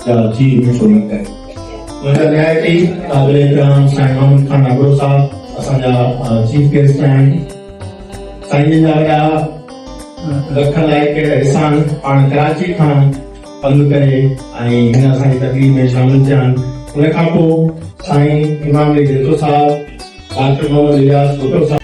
जी शुरू करें मुझे न्यायती काबिल एहतराम साईं मोहम्मद खान नागरो साहब असांजा चीफ गेस्ट आहिनि साईं जा लख लाइक एहसान पाण कराची खां पंधु करे ऐं हिन असांजी तकलीफ़ में शामिल थिया आहिनि। उन खां पोइ साईं इमाम अली जेतो साहब डॉक्टर मोहम्मद इलियास भुट्टो साहब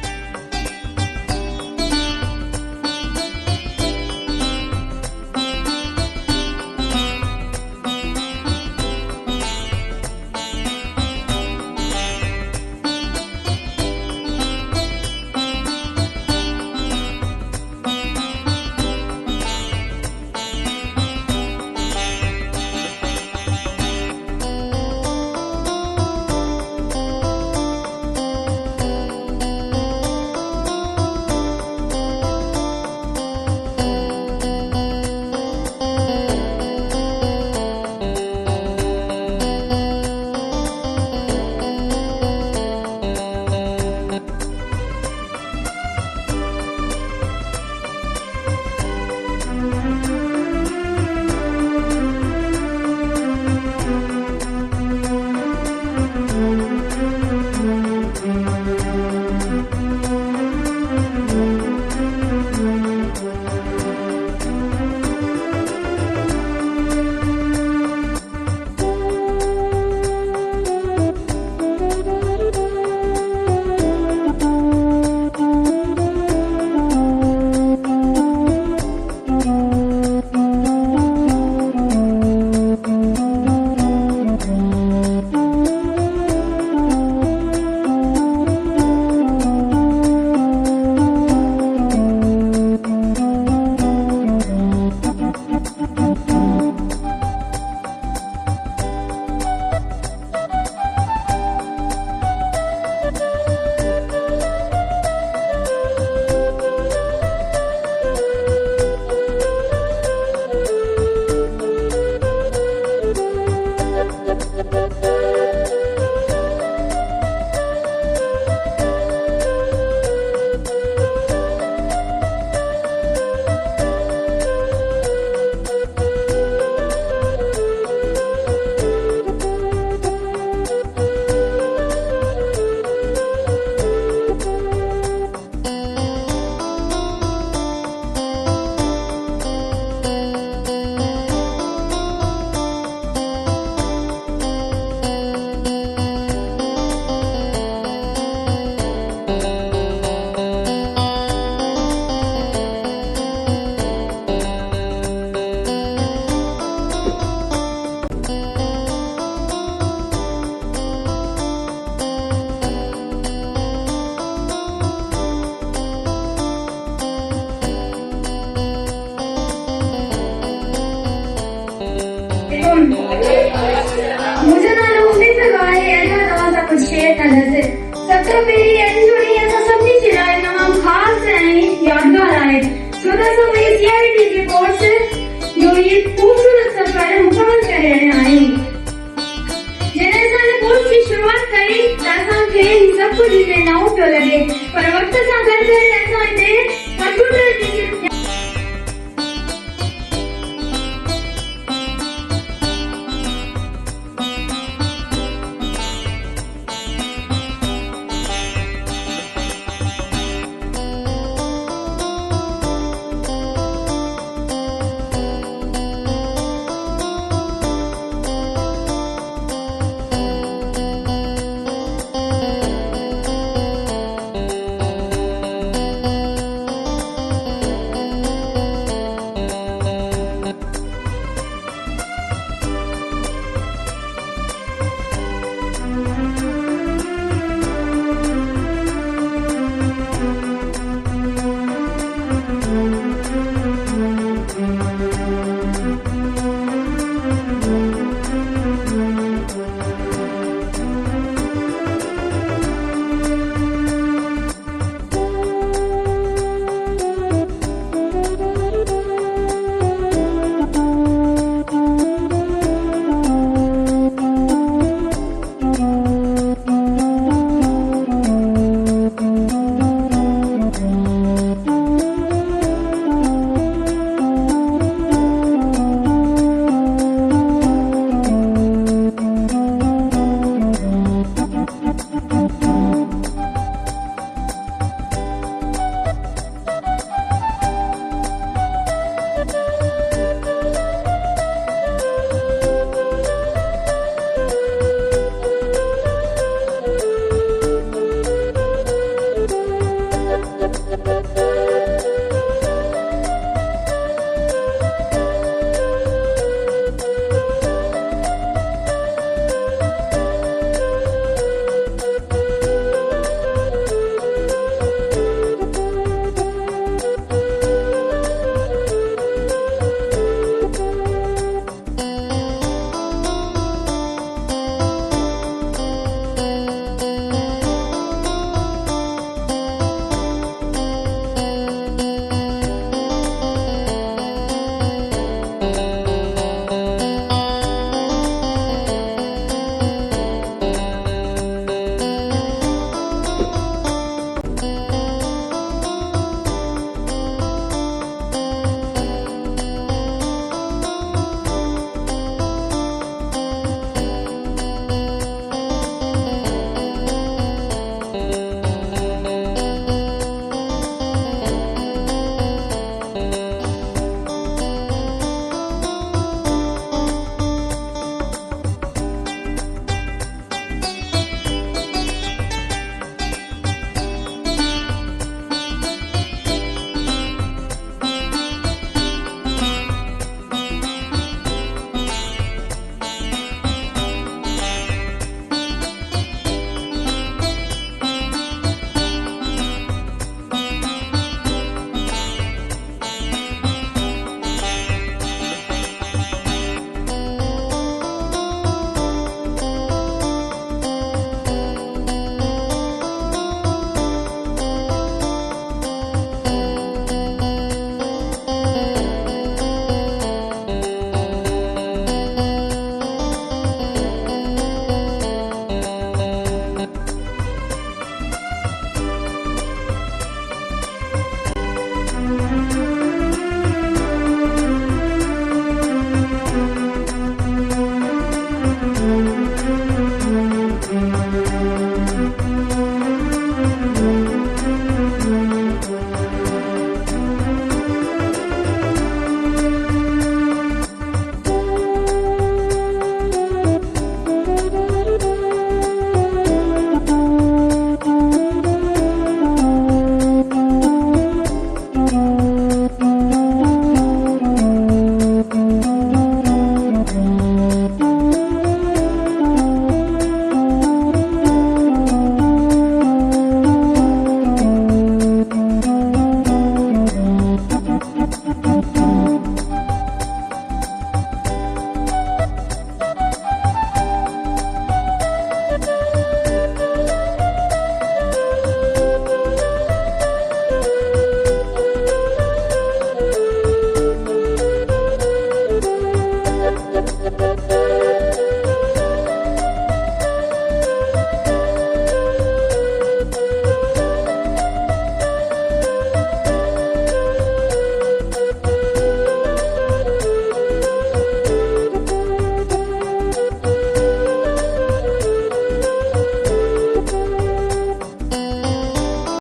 मुझे ना उम्मीद लगाए ऐसा नवाज कुछ शेयर करने से सबसे पहली ऐसी जोड़ी ऐसा सबने चिराए तमाम खास हैं यादगार आए 1420 सीआईडी के कोर्स से जो ये खूबसूरत सफर मुकम्मल कर रहे आए जिन्हें सारे कोर्स की शुरुआत करी ऐसा थे सब कुछ इसे नाउ पे लगे पर वक्त सा कर ऐसा थे कंप्यूटर